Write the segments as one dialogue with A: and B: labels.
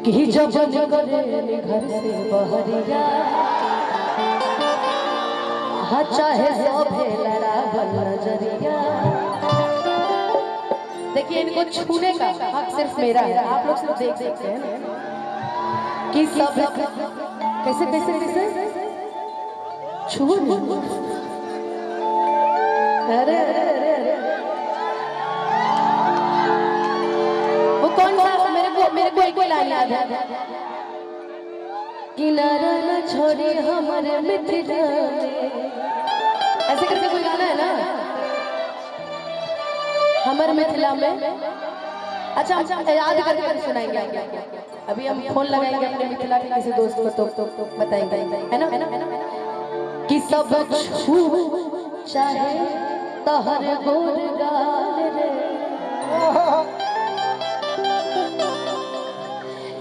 A: कि जब करे घर से बहरिया हाँ चाहे सभे लड़ावल नजरिया। देखिए इनको छूने का हक सिर्फ मेरा है, आप लोग सिर्फ देख सकते हैं कि सब कैसे कैसे कैसे छू। अरे अरे अरे अरे वो कौन सा मेरे को एक लाइन याद है, किनारा न छोड़ी हमारे मिथिला में, ऐसे करके कोई गाना है ना हमारे मिथिला में। अच्छा याद करके सुनाएंगे। अभी हम फोन लगाएंगे अपने मिथिला के किसी दोस्त को तो बताएंगे, है ना कि सब छू चाहे तहर गोर गाल रे,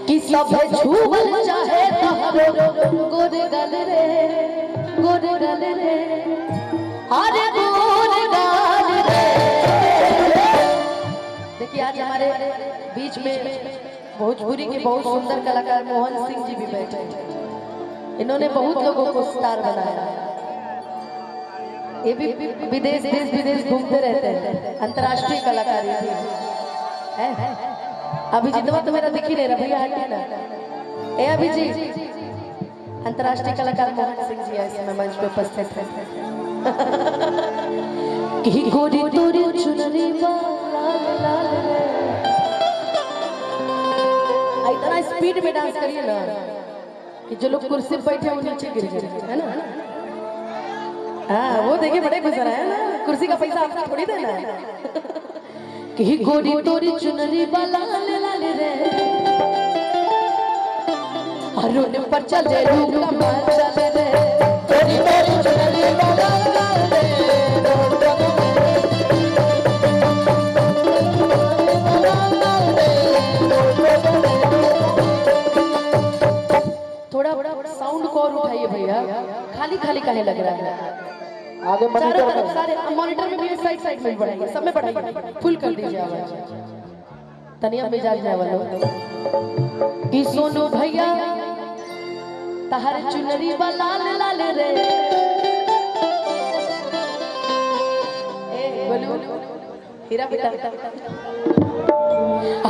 A: कि सब छूबल चाहे तहर गोर गाल रे, गोर गाल रे, अरे गोर गाल रे। देखिए आज हमारे बीच में भोजपुरी के बहुत सुंदर कलाकार मोहन सिंह जी भी बैठे हैं। इन्होंने बहुत लोगों को स्टार बनाया। ये भी विदेश देश विदेश घूमते रहते हैं, अंतर्राष्ट्रीय कलाकार है। अभी जितना तो मेरा दिख ही नहीं रहा भैया, हटिए ना। ए अभी जी अंतर्राष्ट्रीय कलाकार मोहन सिंह जी इस समय मंच पे उपस्थित हैं। कि गोरी तोरी चुनरी लाल लाल रे, इतना स्पीड में डांस करिए ना कि जो लोग कुर्सी पर बैठे वो नीचे गिर जाए, है ना। हाँ वो देखिए बड़े गुजर है ना, कुर्सी का पैसा आपको थोड़ी देना है। कि गोरी तोरी चुनरी लाल लाल रे, अरुण पर चले रूप कमाल चले रे, गोरी तोरी चुनरी लाल लाल रे, थोड़ा साउंड को और उठाइए भैया, खाली खाली कहने लग रहा है।
B: आगे
A: चारों तरफ सारे मॉनिटर में भी साइड साइड में बढ़ाइए, सब में बढ़ाइए, फुल कर दीजिए आवाज। तनिया मिजाज जाए वालों कि सोनू भैया तहर चुनरी लाल लाल रे, ए बोलू हीरा बेटा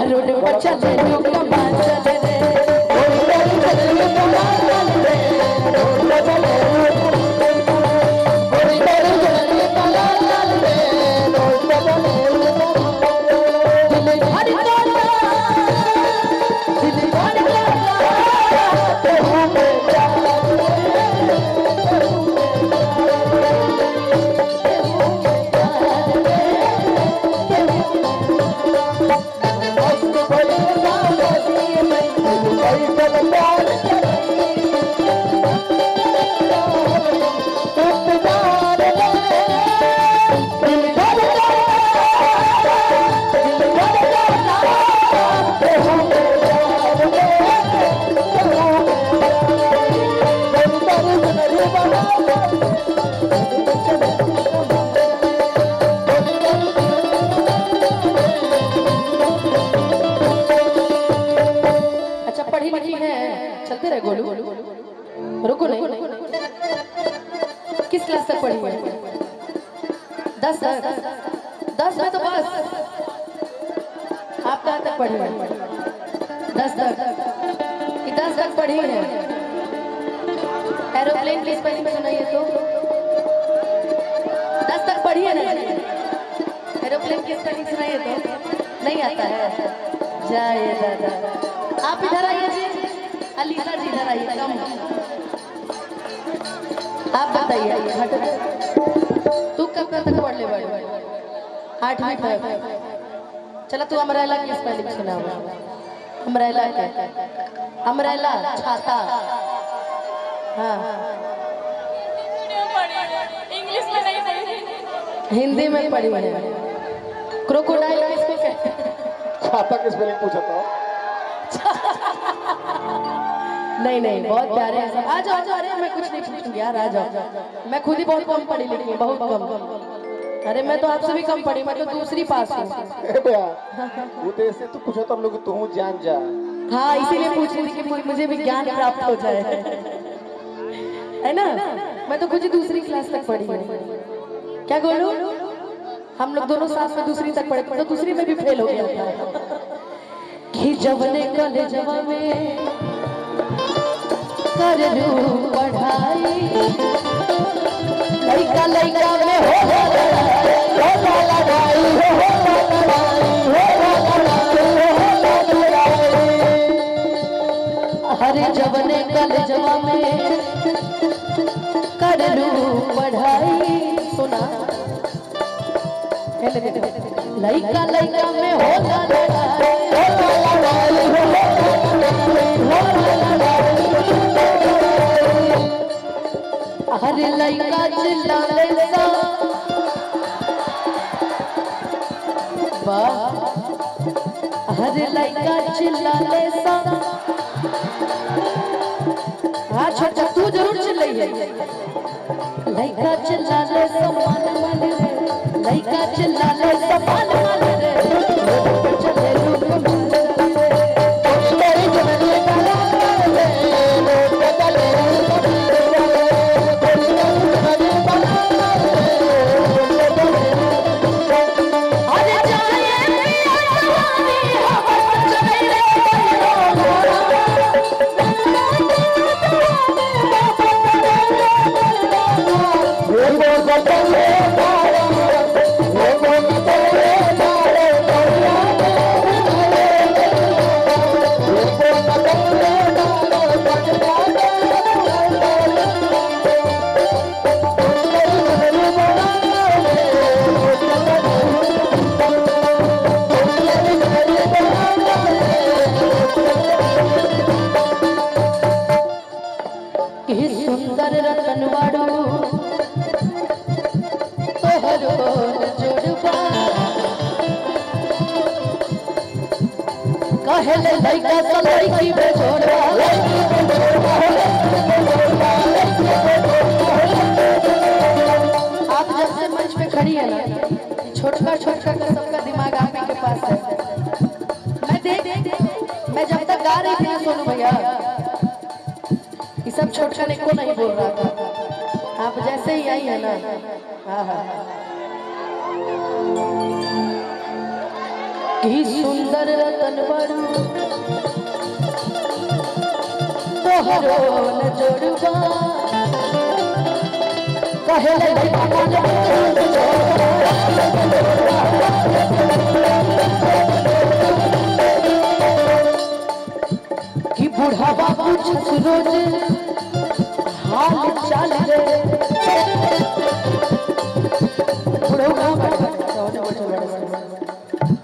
A: अरुण पर चले रूप कमाल चले रे, रुको नहीं, किस क्लास तक पढ़ी है? 10 में तो बस। आप कहाँ तक पढ़ी है? 10 तक पढ़ी है। एरोप्लेन की स्पेलिंग सुनाइए तो। 10 तक पढ़ी है ना? एरोप्लेन की स्पेलिंग सुनाइए तो। नहीं आता है? जाए दादा। आप इधर आइए जी, अलीसा जी इधर आइए। कम आप बताइए, तू कब तक पढ़ ले? 8वीं तक। चला तू अमरेला की स्पेलिंग सुना। अमरेला के अमरेला छाता। हाँ
C: इंग्लिश में नहीं पढ़ी,
A: हिंदी में पढ़ी है। क्रोकोडाइल किसको कहते हैं?
B: छाता की स्पेलिंग पूछा था।
A: नहीं नहीं बहुत प्यारे हैं। आ जाओ आ जाओ। अरे मैं कुछ नहीं पूछूंगी यार, आ जाओ। मैं खुद ही बहुत कम पढ़ी लिखी, बहुत कम। अरे मैं तो आपसे भी कम पढ़ी, मैं तो दूसरी पास हूँ।
B: वो तो ऐसे तो पूछा तो हम लोग तू जान जा।
A: हाँ इसीलिए पूछ रही थी कि मुझे भी ज्ञान प्राप्त हो जाए, है ना। मैं तो कुछ दूसरी क्लास तक पढ़ी हूँ। क्या बोलूं, हम लोग दोनों साथ में दूसरी तक पढ़े, तो दूसरी में भी फेल हो गया था। कि जब ने कॉलेजवा में कर लूं पढ़ाई, लइका लइका में हो हरे जवने कॉलेजवा में कर लूं पढ़ाई। सुना लइका लइका में हो हरे लइका चिल्लाले सा वाह, हरे लइका चिल्लाले सा। हाँ छोटा तू जरूर चिल्लाइए। लइका चिल्लाले सा मान मान रे, लइका चिल्लाले सा मान मान रे, चले लोग सुंदर रतनवाड़ू तोहरो जोड़बा। कहले लइका सा लइकी में जोड़बा। आप जब से मंच पे खड़ी है ना, छोटका छोटका का सबका दिमाग आप ही के पास है। मैं जब तक गा रही थी ना सोनू भैया, ये सब छोटका ने को नहीं बोल रहा था। आप जैसे ही आई है ना, हाँ हाँ कि सुंदर रतनवाड़ू तोहरो न जोड़बा। कहले कि बूढ़ा बाबू रोज हाल चाल रे,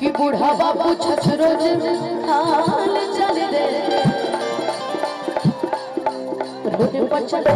A: कि बूढ़ा बाबू छछ रोज हाल चाल रे, रोड पर चले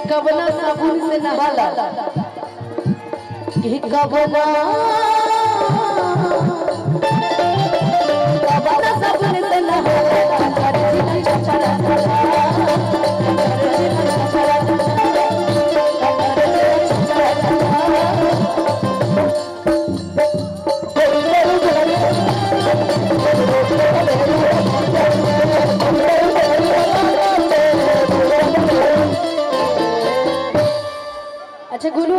A: कबना साबुन से नहाला, कि कबना साबुन से नहाला। अच्छा गुरु